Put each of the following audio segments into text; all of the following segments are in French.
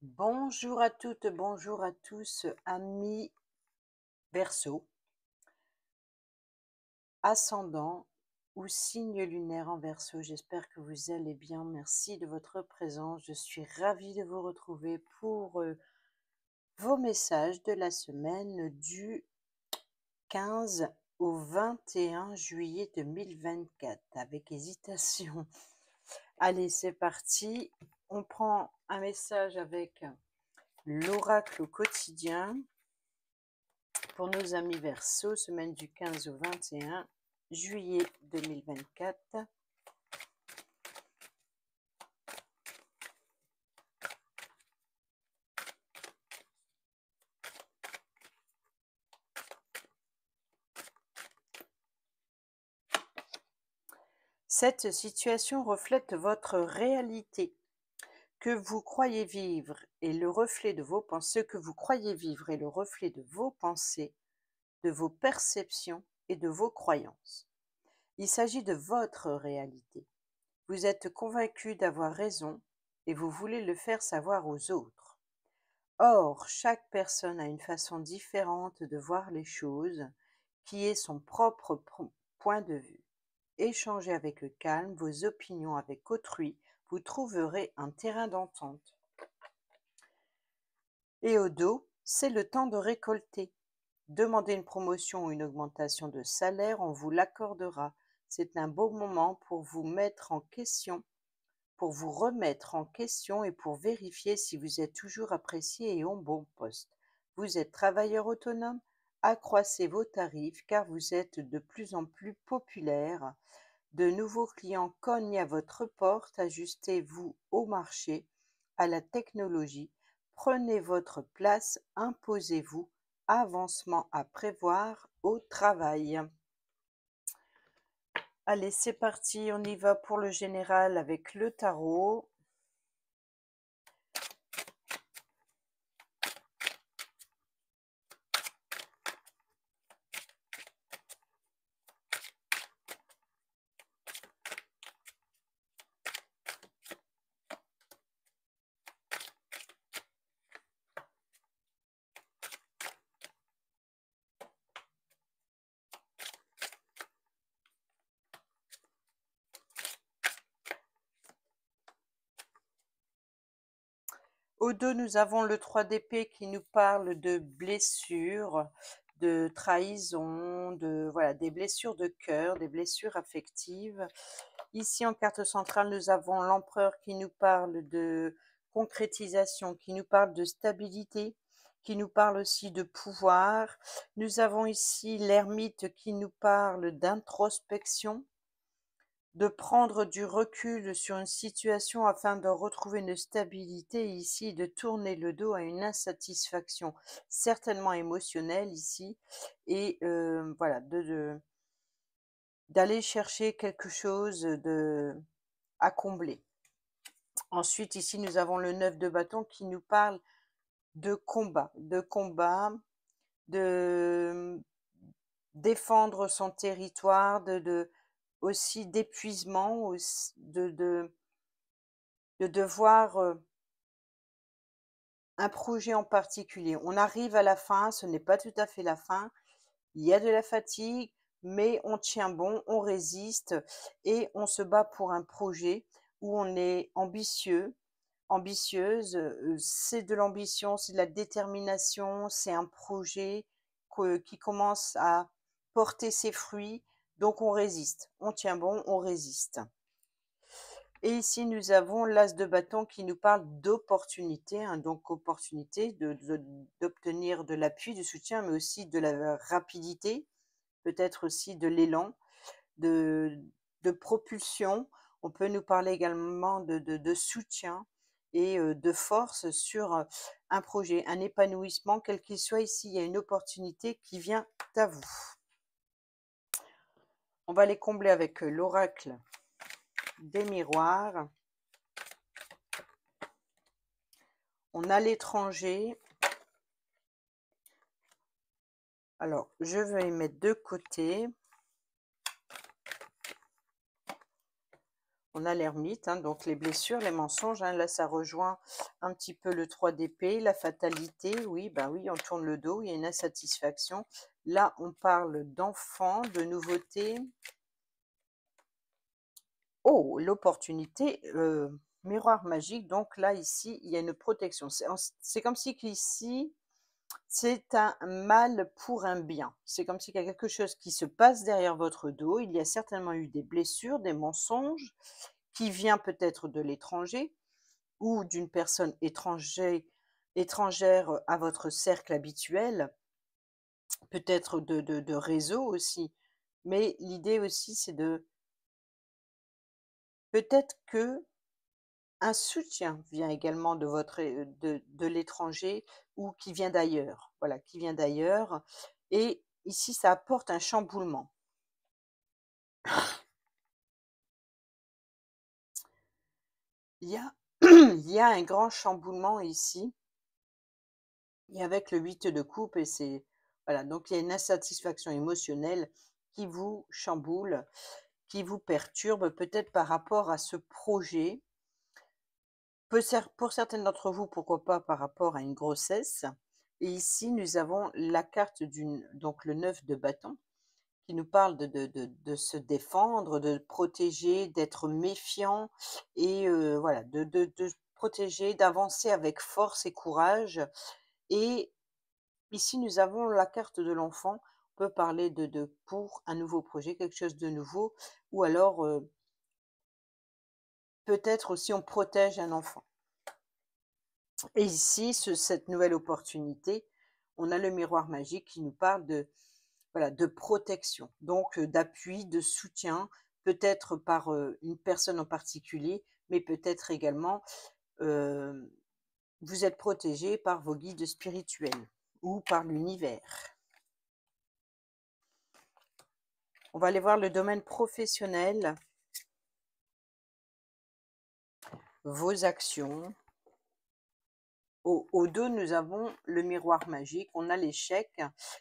Bonjour à toutes, bonjour à tous, amis Verseau, ascendant ou signe lunaire en Verseau. J'espère que vous allez bien. Merci de votre présence. Je suis ravie de vous retrouver pour vos messages de la semaine du 15 au 21 juillet 2024 avec hésitation. Allez, c'est parti. On prend un message avec l'oracle au quotidien. Pour nos amis Verseau, semaine du 15 au 21 juillet 2024. Cette situation reflète votre réalité que vous croyez vivre et le reflet de vos pensées, ce que vous croyez vivre est le reflet de vos pensées, de vos perceptions et de vos croyances. Il s'agit de votre réalité. Vous êtes convaincu d'avoir raison et vous voulez le faire savoir aux autres. Or, chaque personne a une façon différente de voir les choses, qui est son propre point de vue. Échangez avec le calme vos opinions avec autrui, vous trouverez un terrain d'entente. Et au dos, c'est le temps de récolter. Demandez une promotion ou une augmentation de salaire, on vous l'accordera. C'est un beau moment pour vous mettre en question, pour vous remettre en question et pour vérifier si vous êtes toujours apprécié et au bon poste. Vous êtes travailleur autonome, accroissez vos tarifs car vous êtes de plus en plus populaire. De nouveaux clients cognent à votre porte, ajustez-vous au marché, à la technologie, prenez votre place, imposez-vous, avancement à prévoir au travail. Allez, c'est parti, on y va pour le général avec le tarot. Au dos, nous avons le 3 d'épée qui nous parle de blessures, de trahison, voilà, des blessures de cœur, des blessures affectives. Ici, en carte centrale, nous avons l'empereur qui nous parle de concrétisation, qui nous parle de stabilité, qui nous parle aussi de pouvoir. Nous avons ici l'ermite qui nous parle d'introspection, de prendre du recul sur une situation afin de retrouver une stabilité ici, de tourner le dos à une insatisfaction certainement émotionnelle ici, et voilà, d'aller chercher quelque chose à combler. Ensuite, ici, nous avons le 9 de bâton qui nous parle de défendre son territoire, aussi d'épuisement, de devoir un projet en particulier. On arrive à la fin, ce n'est pas tout à fait la fin, il y a de la fatigue, mais on tient bon, on résiste et on se bat pour un projet où on est ambitieux, ambitieuse, c'est de l'ambition, c'est de la détermination, c'est un projet qui commence à porter ses fruits, donc on résiste, on tient bon, on résiste. Et ici, nous avons l'as de bâton qui nous parle d'opportunité, hein, donc opportunité d'obtenir de l'appui, du soutien, mais aussi de la rapidité, peut-être aussi de l'élan, de, de propulsion. On peut nous parler également de soutien et de force sur un projet, un épanouissement, quel qu'il soit. Ici, il y a une opportunité qui vient à vous. On va les combler avec l'oracle des miroirs. On a l'étranger. Alors, je vais les mettre de côté. On a l'ermite, hein, donc les blessures, les mensonges, hein, là ça rejoint un petit peu le 3 d'épée, la fatalité, oui, bah oui, on tourne le dos, il y a une insatisfaction. Là, on parle d'enfants, de nouveautés. Oh, l'opportunité, miroir magique, donc là, ici, il y a une protection. C'est comme si qu'ici, c'est un mal pour un bien. C'est comme s'il y a quelque chose qui se passe derrière votre dos. Il y a certainement eu des blessures, des mensonges, qui vient peut-être de l'étranger ou d'une personne étrangère à votre cercle habituel, peut-être de réseau aussi. Mais l'idée aussi, c'est de peut-être que un soutien vient également de votre de l'étranger ou qui vient d'ailleurs. Voilà, qui vient d'ailleurs et ici, ça apporte un chamboulement. Il y a il y a un grand chamboulement ici et avec le 8 de coupe et c'est voilà, donc il y a une insatisfaction émotionnelle qui vous chamboule, qui vous perturbe peut-être par rapport à ce projet. Pour certaines d'entre vous, pourquoi pas par rapport à une grossesse et ici, nous avons la carte donc le 9 de bâton qui nous parle de se défendre, de protéger, d'être méfiant et voilà, de protéger, d'avancer avec force et courage et ici, nous avons la carte de l'enfant. On peut parler pour un nouveau projet, quelque chose de nouveau ou alors, peut-être aussi on protège un enfant. Et ici, cette nouvelle opportunité, on a le miroir magique qui nous parle de, voilà, de protection, donc d'appui, de soutien, peut-être par une personne en particulier, mais peut-être également euh, vous êtes protégé par vos guides spirituels ou par l'univers. On va aller voir le domaine professionnel, vos actions. Au dos, nous avons le miroir magique, on a l'échec,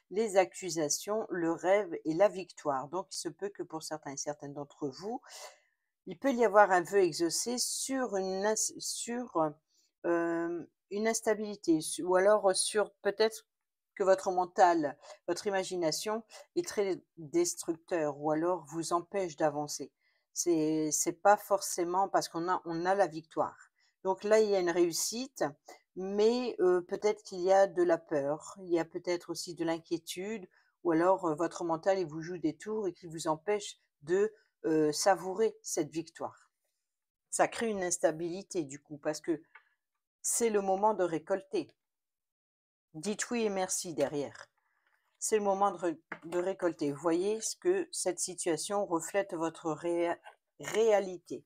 les accusations, le rêve et la victoire. Donc, il se peut que pour certains et certaines d'entre vous, il peut y avoir un vœu exaucé sur une instabilité ou alors sur peut-être que votre mental, votre imagination est très destructeur ou alors vous empêche d'avancer. C'est pas forcément parce on a la victoire. Donc là, il y a une réussite, mais peut-être qu'il y a de la peur, il y a peut-être aussi de l'inquiétude ou alors votre mental, il vous joue des tours et qui vous empêche de savourer cette victoire. Ça crée une instabilité du coup, parce que c'est le moment de récolter. Dites oui et merci derrière. C'est le moment de récolter. Vous voyez ce que cette situation reflète votre réalité.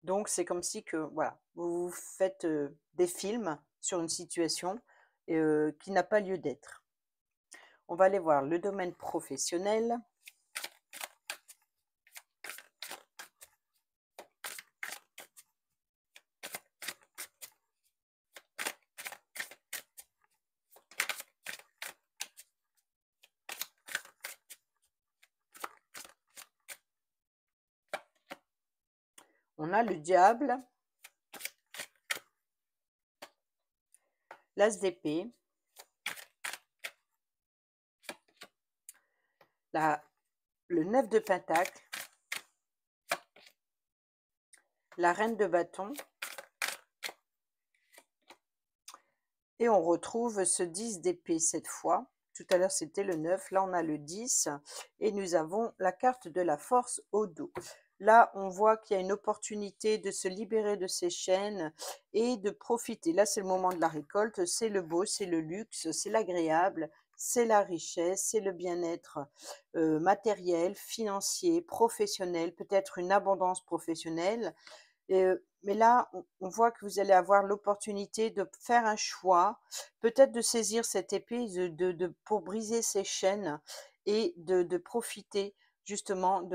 Donc c'est comme si que voilà, vous faites des films sur une situation qui n'a pas lieu d'être. On va aller voir le domaine professionnel. On a le diable, l'as d'épée, le 9 de pentacle, la reine de bâton et on retrouve ce 10 d'épée cette fois. Tout à l'heure, c'était le 9, là on a le 10 et nous avons la carte de la force au dos. Là, on voit qu'il y a une opportunité de se libérer de ces chaînes et de profiter. Là, c'est le moment de la récolte, c'est le beau, c'est le luxe, c'est l'agréable, c'est la richesse, c'est le bien-être matériel, financier, professionnel, peut-être une abondance professionnelle. Mais là, on voit que vous allez avoir l'opportunité de faire un choix, peut-être de saisir cette épée pour briser ces chaînes et de profiter justement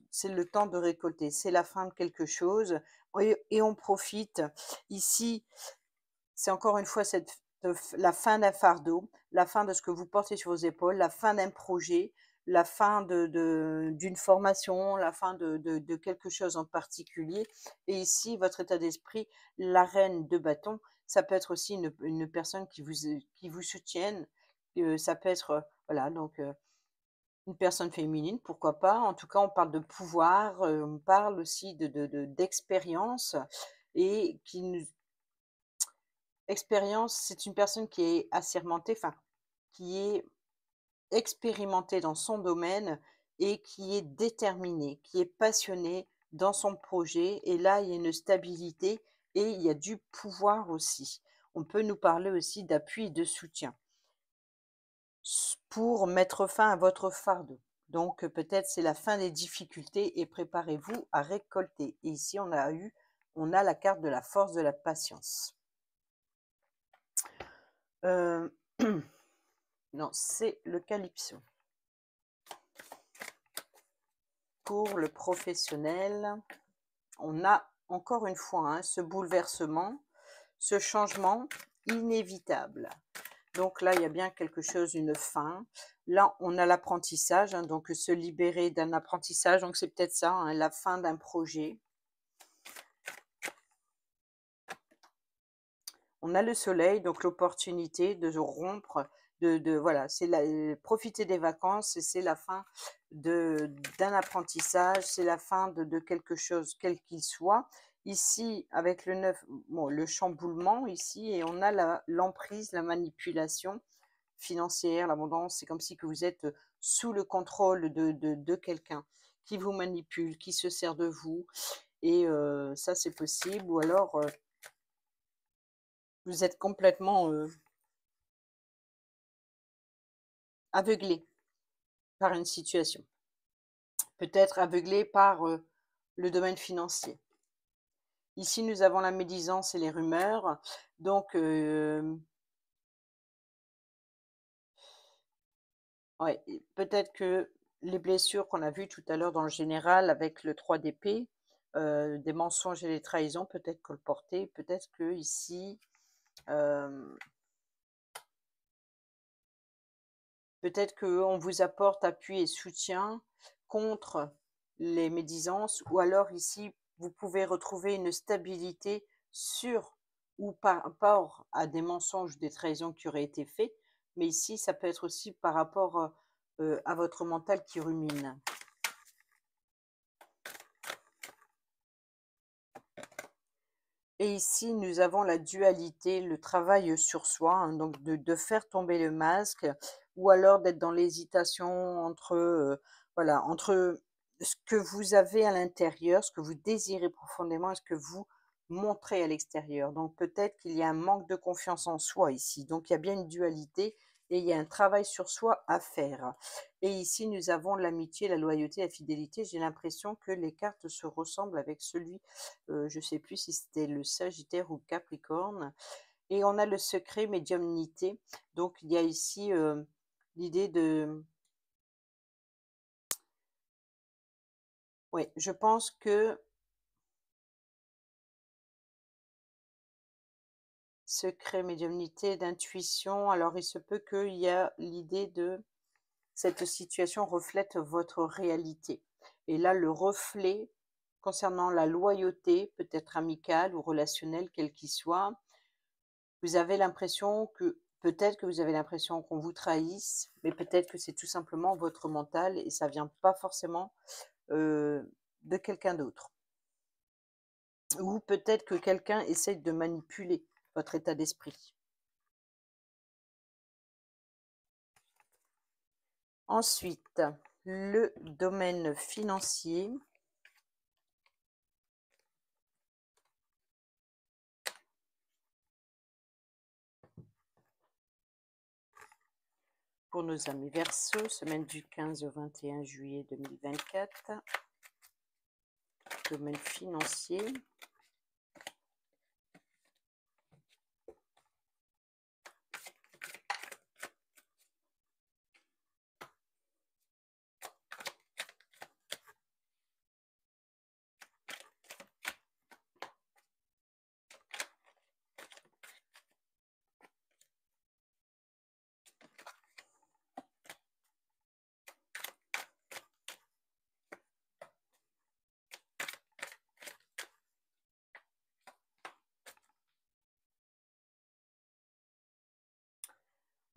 c'est le temps de récolter, c'est la fin de quelque chose et on profite. Ici, c'est encore une fois la fin d'un fardeau, la fin de ce que vous portez sur vos épaules, la fin d'un projet, la fin d'une formation, la fin de quelque chose en particulier. Et ici, votre état d'esprit, la reine de bâton, ça peut être aussi une personne qui vous soutienne. Ça peut être, voilà, donc une personne féminine, pourquoi pas. En tout cas, on parle de pouvoir, on parle aussi d'expérience et qui nous expérience, c'est une personne qui est assermentée, enfin, qui est expérimentée dans son domaine et qui est déterminée, qui est passionnée dans son projet. Et là, il y a une stabilité et il y a du pouvoir aussi. On peut nous parler aussi d'appui et de soutien pour mettre fin à votre fardeau. Donc peut-être c'est la fin des difficultés et préparez-vous à récolter. Et ici on a la carte de la force de la patience. Euh, non, c'est le calypso. Pour le professionnel, on a encore une fois ce bouleversement, ce changement inévitable. Donc là, il y a bien quelque chose, une fin. Là, on a l'apprentissage, donc se libérer d'un apprentissage. Donc c'est peut-être ça, la fin d'un projet. On a le soleil, donc l'opportunité de rompre, voilà, c'est profiter des vacances, c'est la fin d'un apprentissage, c'est la fin de quelque chose, quel qu'il soit. Ici, avec le 9, bon, le chamboulement ici, et on a l'emprise, la manipulation financière, l'abondance. C'est comme si que vous êtes sous le contrôle de quelqu'un qui vous manipule, qui se sert de vous. Et ça, c'est possible. Ou alors, vous êtes complètement aveuglé par une situation. Peut-être aveuglé par le domaine financier. Ici, nous avons la médisance et les rumeurs. Donc, ouais, peut-être que les blessures qu'on a vues tout à l'heure dans le général avec le 3 d'épée, des mensonges et des trahisons, peut-être colportés, peut-être que ici, peut-être qu'on vous apporte appui et soutien contre les médisances, ou alors ici, vous pouvez retrouver une stabilité sur ou par rapport à des mensonges, des trahisons qui auraient été faits, mais ici, ça peut être aussi par rapport à votre mental qui rumine. Et ici, nous avons la dualité, le travail sur soi, donc de faire tomber le masque, ou alors d'être dans l'hésitation entre, voilà, entre ce que vous avez à l'intérieur, ce que vous désirez profondément et ce que vous montrez à l'extérieur. Donc peut-être qu'il y a un manque de confiance en soi ici. Donc il y a bien une dualité et il y a un travail sur soi à faire. Et ici, nous avons l'amitié, la loyauté, la fidélité. J'ai l'impression que les cartes se ressemblent avec celui, je ne sais plus si c'était le Sagittaire ou le Capricorne. Et on a le secret médiumnité. Donc il y a ici l'idée de... Oui, je pense que secret, médiumnité, d'intuition. Alors il se peut qu'il y a l'idée de... Cette situation reflète votre réalité. Et là, le reflet concernant la loyauté, peut-être amicale ou relationnelle, quelle qu'il soit, vous avez l'impression que, peut-être que vous avez l'impression qu'on vous trahisse, mais peut-être que c'est tout simplement votre mental et ça vient pas forcément de quelqu'un d'autre. Ou peut-être que quelqu'un essaye de manipuler votre état d'esprit. Ensuite, le domaine financier. Pour nos amis Verseau, semaine du 15 au 21 juillet 2024. Domaine financier.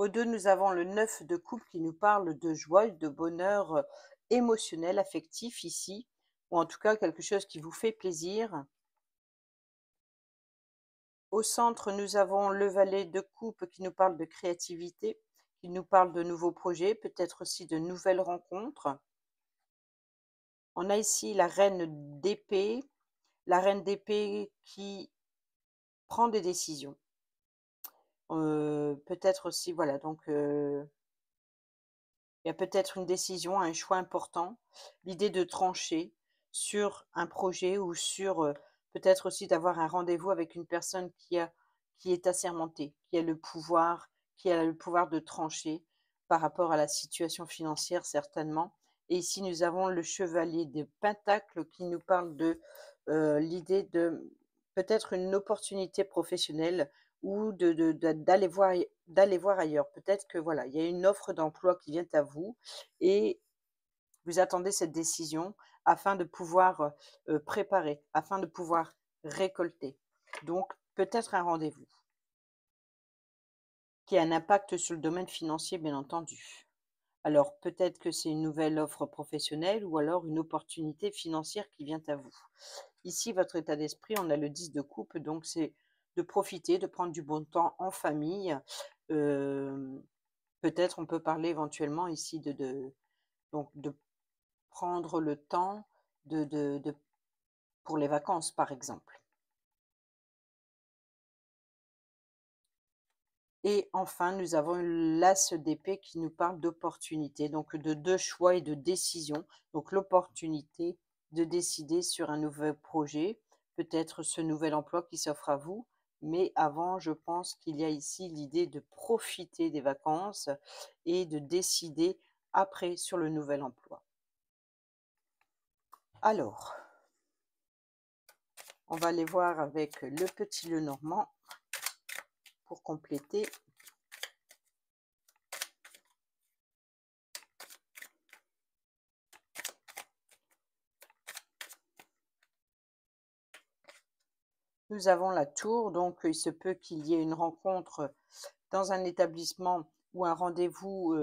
Au 2, nous avons le 9 de coupe qui nous parle de joie et de bonheur émotionnel, affectif ici, ou en tout cas quelque chose qui vous fait plaisir. Au centre, nous avons le valet de coupe qui nous parle de créativité, qui nous parle de nouveaux projets, peut-être aussi de nouvelles rencontres. On a ici la reine d'épée qui prend des décisions. Peut-être aussi, voilà, donc il y a peut-être une décision, un choix important, l'idée de trancher sur un projet ou sur, peut-être aussi d'avoir un rendez-vous avec une personne qui est assermentée, qui a le pouvoir de trancher par rapport à la situation financière certainement. Et ici, nous avons le chevalier de Pentacle qui nous parle de, l'idée de peut-être une opportunité professionnelle ou d'aller voir ailleurs. Peut-être que voilà, il y a une offre d'emploi qui vient à vous et vous attendez cette décision afin de pouvoir, préparer, afin de pouvoir récolter. Donc peut-être un rendez-vous qui a un impact sur le domaine financier, bien entendu. Alors peut-être que c'est une nouvelle offre professionnelle ou alors une opportunité financière qui vient à vous. Ici, votre état d'esprit, on a le 10 de coupe, donc c'est de profiter, de prendre du bon temps en famille. Hem, Peut-être on peut parler éventuellement ici de prendre le temps de pour les vacances, par exemple. Et enfin, nous avons l'as d'épée qui nous parle d'opportunité, donc de choix et de décision. Donc l'opportunité de décider sur un nouvel projet, peut-être ce nouvel emploi qui s'offre à vous. Mais avant, je pense qu'il y a ici l'idée de profiter des vacances et de décider après sur le nouvel emploi. Alors, on va aller voir avec le petit Lenormand pour compléter. Nous avons la tour, donc il se peut qu'il y ait une rencontre dans un établissement ou un rendez-vous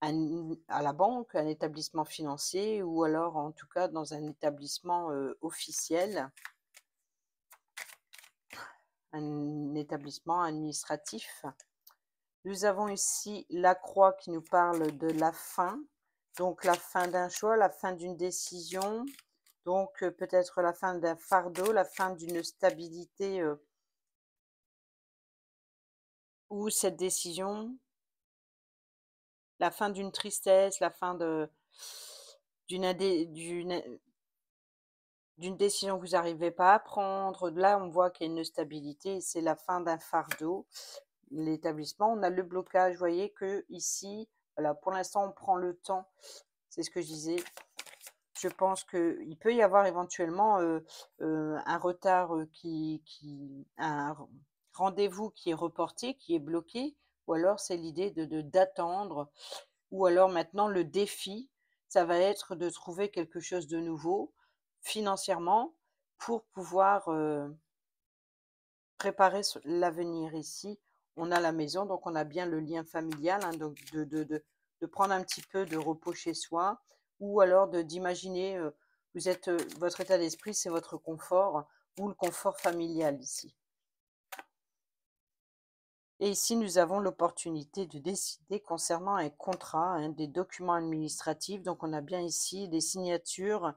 à la banque, un établissement financier ou alors en tout cas dans un établissement officiel, un établissement administratif. Nous avons ici la croix qui nous parle de la fin, donc la fin d'un choix, la fin d'une décision, donc peut-être la fin d'un fardeau, la fin d'une stabilité où cette décision, la fin d'une tristesse, la fin d'une indé d'une décision que vous n'arrivez pas à prendre. Là, on voit qu'il y a une stabilité, c'est la fin d'un fardeau. L'établissement, on a le blocage, vous voyez que ici, voilà, pour l'instant, on prend le temps. C'est ce que je disais. Je pense qu'il peut y avoir éventuellement un retard un rendez-vous qui est reporté, qui est bloqué, ou alors c'est l'idée d'attendre, ou alors maintenant le défi, ça va être de trouver quelque chose de nouveau financièrement pour pouvoir préparer l'avenir ici. On a la maison, donc on a bien le lien familial, hein, donc de prendre un petit peu de repos chez soi, ou alors d'imaginer, votre état d'esprit, c'est votre confort, ou le confort familial ici. Et ici, nous avons l'opportunité de décider concernant un contrat, hein, des documents administratifs. Donc, on a bien ici des signatures,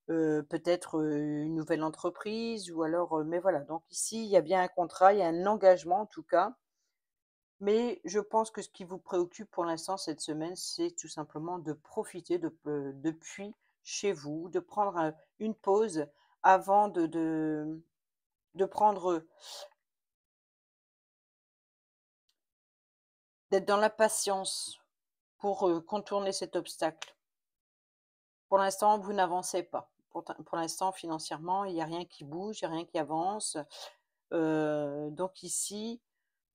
peut-être une nouvelle entreprise ou alors, mais voilà. Donc ici, il y a bien un contrat, il y a un engagement en tout cas. Mais je pense que ce qui vous préoccupe pour l'instant cette semaine, c'est tout simplement de profiter depuis chez vous, de prendre une pause avant de prendre, d'être dans la patience pour contourner cet obstacle. Pour l'instant, vous n'avancez pas. Pour l'instant, financièrement, il y a rien qui bouge, il y a rien qui avance. Donc ici,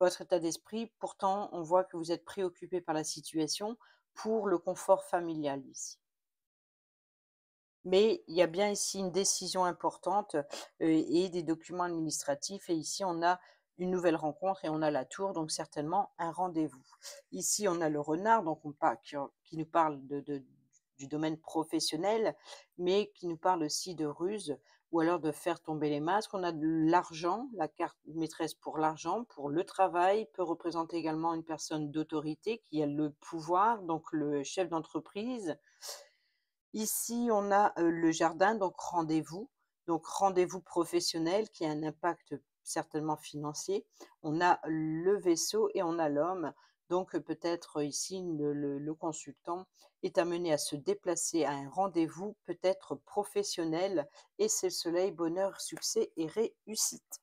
votre état d'esprit, pourtant, on voit que vous êtes préoccupé par la situation pour le confort familial ici. Mais il y a bien ici une décision importante, et des documents administratifs et ici on a une nouvelle rencontre et on a la tour, donc certainement un rendez-vous. Ici, on a le renard, donc qui nous parle du domaine professionnel, mais qui nous parle aussi de ruse ou alors de faire tomber les masques. On a de l'argent, la carte maîtresse pour l'argent, pour le travail, peut représenter également une personne d'autorité qui a le pouvoir, donc le chef d'entreprise. Ici, on a, le jardin, donc rendez-vous professionnel qui a un impact certainement financier. On a le vaisseau et on a l'homme, donc peut-être ici le consultant est amené à se déplacer à un rendez-vous peut-être professionnel et c'est le soleil, bonheur, succès et réussite.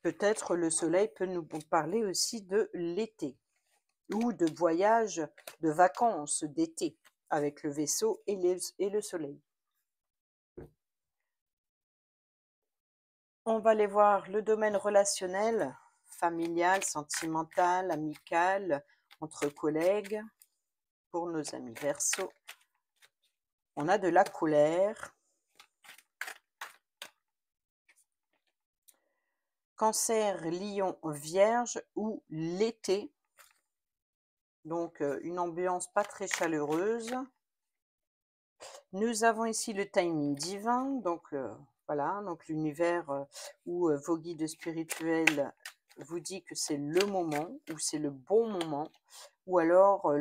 Peut-être le soleil peut nous parler aussi de l'été ou de voyage, de vacances d'été avec le vaisseau et le soleil. On va aller voir le domaine relationnel, familial, sentimental, amical, entre collègues, pour nos amis Verseau. On a de la colère. Cancer, Lion, Vierge ou l'été. Donc une ambiance pas très chaleureuse. Nous avons ici le timing divin, donc voilà, donc l'univers où vos guides spirituels vous dit que c'est le moment, ou c'est le bon moment, ou alors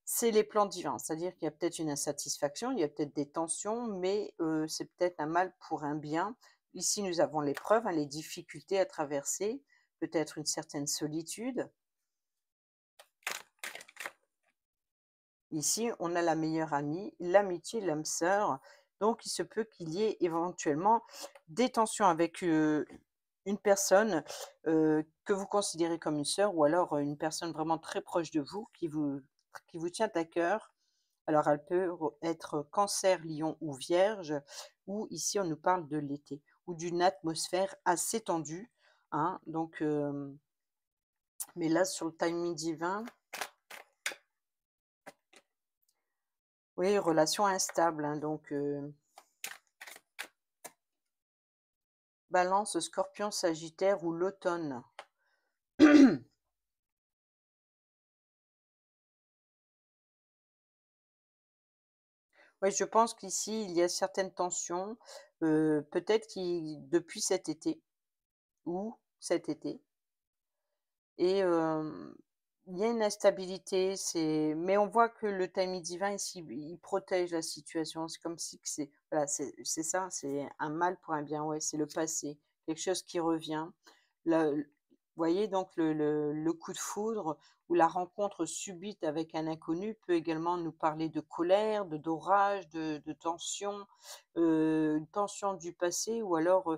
c'est les plans divins, c'est-à-dire qu'il y a peut-être une insatisfaction, il y a peut-être des tensions, mais c'est peut-être un mal pour un bien. Ici, nous avons l'épreuve, hein, les difficultés à traverser, peut-être une certaine solitude. Ici, on a la meilleure amie, l'amitié, l'âme sœur. Donc, il se peut qu'il y ait éventuellement des tensions avec une personne que vous considérez comme une sœur ou alors une personne vraiment très proche de vous qui vous tient à cœur. Alors, elle peut être cancer, lion ou vierge, ou ici, on nous parle de l'été ou d'une atmosphère assez tendue, hein. Donc, mais là, sur le timing divin, oui, relation instable, hein, donc Balance, Scorpion, Sagittaire ou l'automne. Oui, je pense qu'ici, il y a certaines tensions, peut-être qui depuis cet été ou cet été et il y a une instabilité, mais on voit que le timing divin ici, il protège la situation. C'est comme si que c'est voilà, c'est ça, c'est un mal pour un bien, ouais, c'est le passé, quelque chose qui revient. Vous voyez donc le coup de foudre ou la rencontre subite avec un inconnu peut également nous parler de colère, d'orage, de tension, une tension du passé ou alors,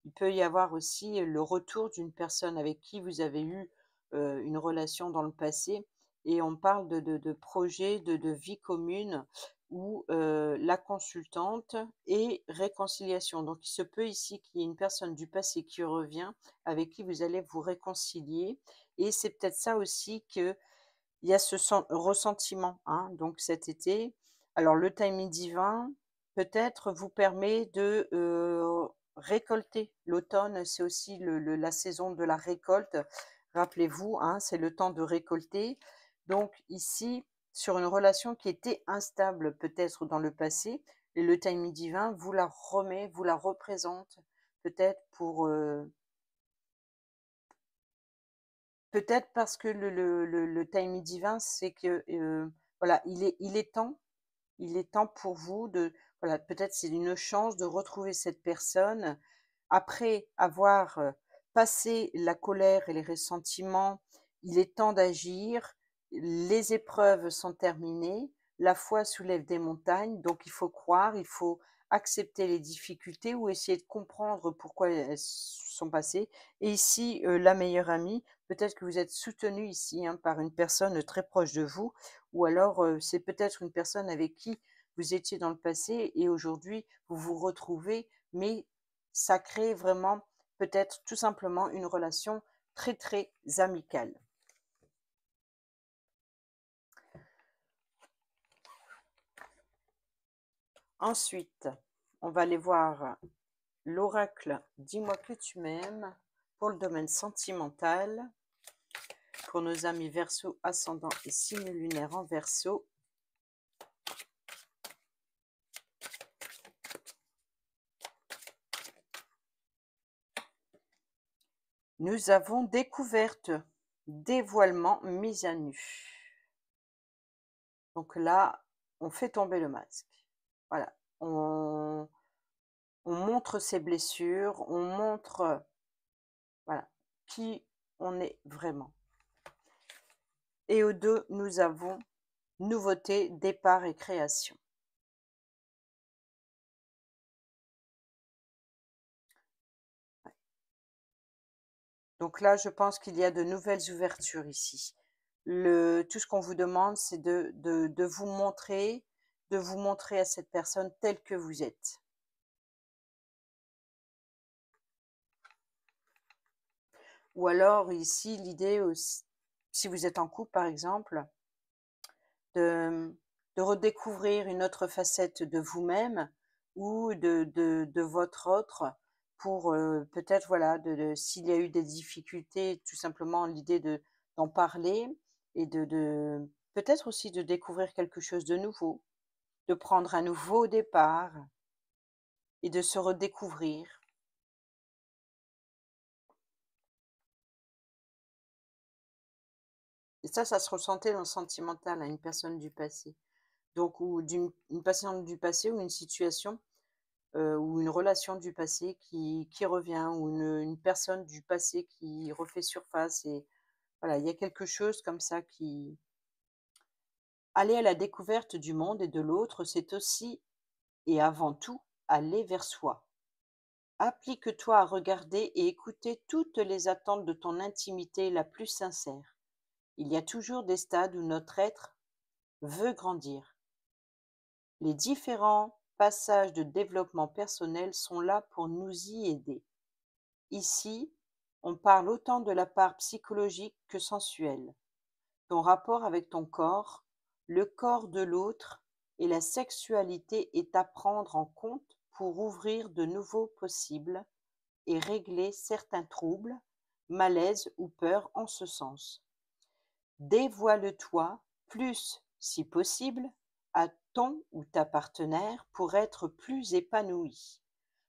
il peut y avoir aussi le retour d'une personne avec qui vous avez eu une relation dans le passé et on parle de projets, de vie commune où la consultante et réconciliation. Donc il se peut ici qu'il y ait une personne du passé qui revient, avec qui vous allez vous réconcilier et c'est peut-être ça aussi qu'il y a ce ressentiment, hein, donc cet été. Alors le timing divin, peut-être vous permet de, récolter. L'automne, c'est aussi la saison de la récolte. Rappelez-vous, hein, c'est le temps de récolter. Donc ici, sur une relation qui était instable peut-être dans le passé et le timing divin vous la remet, vous la représente peut-être pour, peut-être parce que le timing divin, c'est que, voilà, il est temps pour vous de voilà, peut-être c'est une chance de retrouver cette personne après avoir, passé la colère et les ressentiments. Il est temps d'agir, les épreuves sont terminées, la foi soulève des montagnes, donc il faut croire, il faut accepter les difficultés ou essayer de comprendre pourquoi elles sont passées et ici, la meilleure amie, peut-être que vous êtes soutenu ici, hein, par une personne très proche de vous ou alors, c'est peut-être une personne avec qui vous étiez dans le passé et aujourd'hui vous vous retrouvez, mais ça crée vraiment peut-être tout simplement une relation très, très amicale. Ensuite, on va aller voir l'oracle Dis-moi que tu m'aimes pour le domaine sentimental, pour nos amis Verseau, ascendant et signe lunaire en Verseau. Nous avons découverte, dévoilement, mise à nu. Donc là, on fait tomber le masque. Voilà, on montre ses blessures, on montre voilà, qui on est vraiment. Et au deux, nous avons nouveauté, départ et création. Ouais. Donc là, je pense qu'il y a de nouvelles ouvertures ici. Tout ce qu'on vous demande, c'est de vous montrer à cette personne telle que vous êtes. Ou alors ici, l'idée aussi, si vous êtes en couple par exemple, de, de redécouvrir une autre facette de vous-même ou de votre autre pour peut-être, voilà, s'il y a eu des difficultés, tout simplement l'idée d'en parler et peut-être aussi de découvrir quelque chose de nouveau, de prendre un nouveau départ et de se redécouvrir. Et ça se ressentait dans le sentimental à une personne du passé. Donc, ou une personne du passé ou une situation ou une relation du passé qui revient, ou une personne du passé qui refait surface. Et voilà, il y a quelque chose comme ça qui... Aller à la découverte du monde et de l'autre, c'est aussi et avant tout aller vers soi. Applique-toi à regarder et écouter toutes les attentes de ton intimité la plus sincère. Il y a toujours des stades où notre être veut grandir. Les différents passages de développement personnel sont là pour nous y aider. Ici, on parle autant de la part psychologique que sensuelle. Ton rapport avec ton corps, le corps de l'autre et la sexualité est à prendre en compte pour ouvrir de nouveaux possibles et régler certains troubles, malaises ou peurs en ce sens. Dévoile-toi plus, si possible, à ton ou ta partenaire pour être plus épanoui.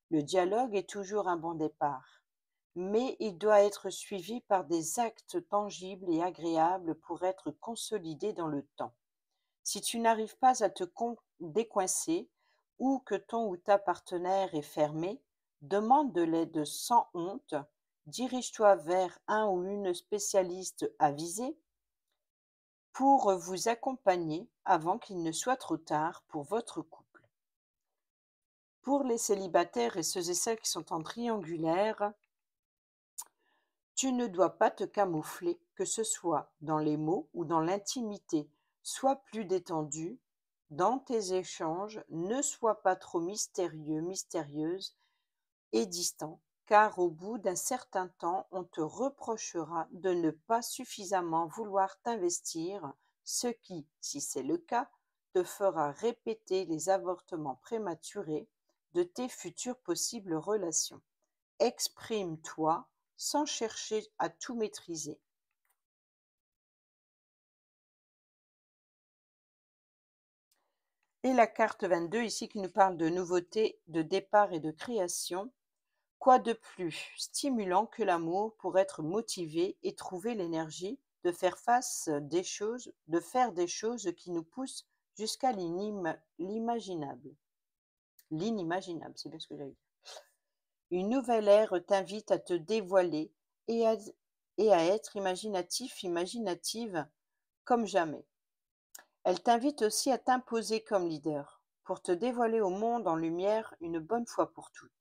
Le dialogue est toujours un bon départ, mais il doit être suivi par des actes tangibles et agréables pour être consolidé dans le temps. Si tu n'arrives pas à te décoincer ou que ton ou ta partenaire est fermé, demande de l'aide sans honte, dirige-toi vers un ou une spécialiste avisée pour vous accompagner avant qu'il ne soit trop tard pour votre couple. Pour les célibataires et ceux et celles qui sont en triangulaire, tu ne dois pas te camoufler, que ce soit dans les mots ou dans l'intimité. Sois plus détendu dans tes échanges, ne sois pas trop mystérieux, mystérieuse et distant, car au bout d'un certain temps, on te reprochera de ne pas suffisamment vouloir t'investir, ce qui, si c'est le cas, te fera répéter les avortements prématurés de tes futures possibles relations. Exprime-toi sans chercher à tout maîtriser. Et la carte 22 ici qui nous parle de nouveauté, de départ et de création. Quoi de plus stimulant que l'amour pour être motivé et trouver l'énergie de faire de faire des choses qui nous poussent jusqu'à l'imaginable. L'inimaginable, c'est bien ce que j'avais dit. Une nouvelle ère t'invite à te dévoiler et à être imaginatif, imaginative comme jamais. Elle t'invite aussi à t'imposer comme leader, pour te dévoiler au monde en lumière une bonne fois pour toutes.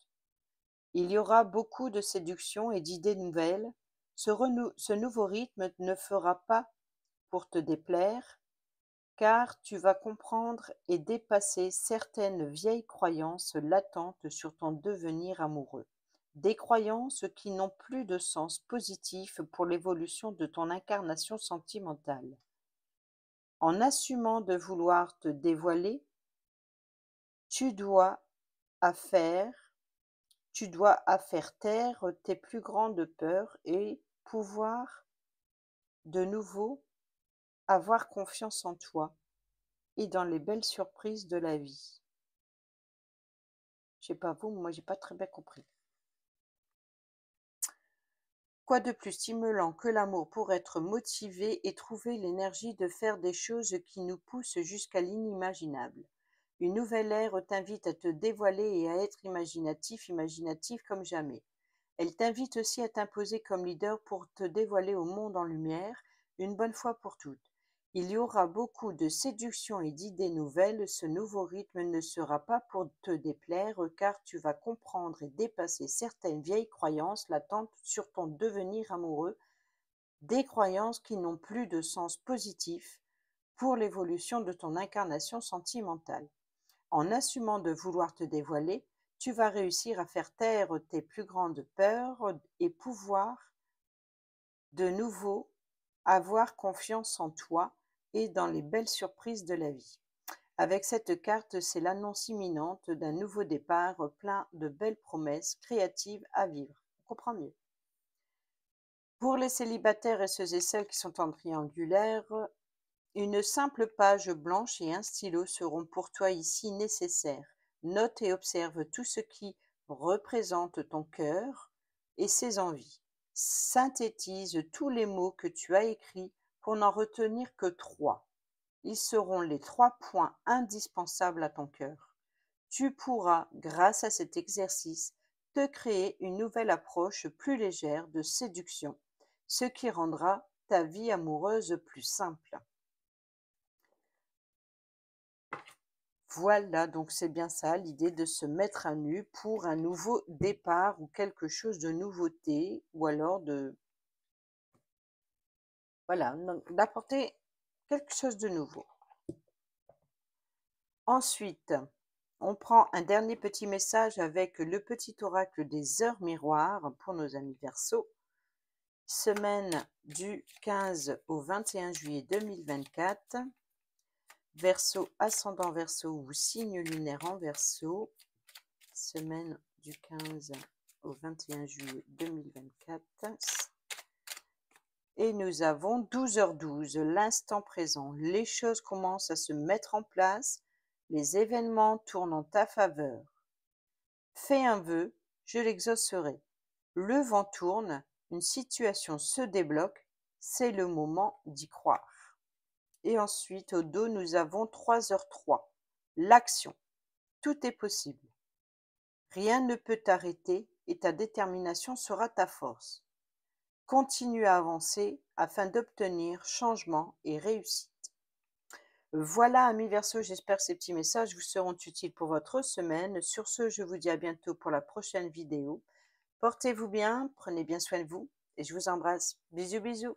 Il y aura beaucoup de séduction et d'idées nouvelles. Ce nouveau rythme ne fera pas pour te déplaire, car tu vas comprendre et dépasser certaines vieilles croyances latentes sur ton devenir amoureux. Des croyances qui n'ont plus de sens positif pour l'évolution de ton incarnation sentimentale. En assumant de vouloir te dévoiler, tu dois à faire Tu dois à faire taire tes plus grandes peurs et pouvoir de nouveau avoir confiance en toi et dans les belles surprises de la vie. Je sais pas vous, moi j'ai pas très bien compris. Quoi de plus stimulant que l'amour pour être motivé et trouver l'énergie de faire des choses qui nous poussent jusqu'à l'inimaginable? Une nouvelle ère t'invite à te dévoiler et à être imaginatif comme jamais. Elle t'invite aussi à t'imposer comme leader pour te dévoiler au monde en lumière, une bonne fois pour toutes. Il y aura beaucoup de séduction et d'idées nouvelles, ce nouveau rythme ne sera pas pour te déplaire car tu vas comprendre et dépasser certaines vieilles croyances latentes sur ton devenir amoureux, des croyances qui n'ont plus de sens positif pour l'évolution de ton incarnation sentimentale. En assumant de vouloir te dévoiler, tu vas réussir à faire taire tes plus grandes peurs et pouvoir de nouveau avoir confiance en toi et dans les belles surprises de la vie. Avec cette carte, c'est l'annonce imminente d'un nouveau départ plein de belles promesses créatives à vivre. On comprend mieux. Pour les célibataires et ceux et celles qui sont en triangulaire, une simple page blanche et un stylo seront pour toi ici nécessaires. Note et observe tout ce qui représente ton cœur et ses envies. Synthétise tous les mots que tu as écrits pour n'en retenir que 3. Ils seront les 3 points indispensables à ton cœur. Tu pourras, grâce à cet exercice, te créer une nouvelle approche plus légère de séduction, ce qui rendra ta vie amoureuse plus simple. Voilà, donc c'est bien ça l'idée de se mettre à nu pour un nouveau départ ou quelque chose de nouveauté ou alors voilà, d'apporter quelque chose de nouveau. Ensuite, on prend un dernier petit message avec le petit oracle des heures miroirs pour nos amis Verseau. Semaine du 15 au 21 juillet 2024. Verseau, ascendant Verseau ou signe lunaire en Verseau. Semaine du 15 au 21 juillet 2024. Et nous avons 12h12, l'instant présent. Les choses commencent à se mettre en place. Les événements tournent en ta faveur. Fais un vœu, je l'exaucerai. Le vent tourne, une situation se débloque. C'est le moment d'y croire. Et ensuite, au dos, nous avons 3h03. L'action. Tout est possible. Rien ne peut t'arrêter et ta détermination sera ta force. Continue à avancer afin d'obtenir changement et réussite. Voilà, amis Verseau, j'espère que ces petits messages vous seront utiles pour votre semaine. Sur ce, je vous dis à bientôt pour la prochaine vidéo. Portez-vous bien, prenez bien soin de vous et je vous embrasse. Bisous, bisous.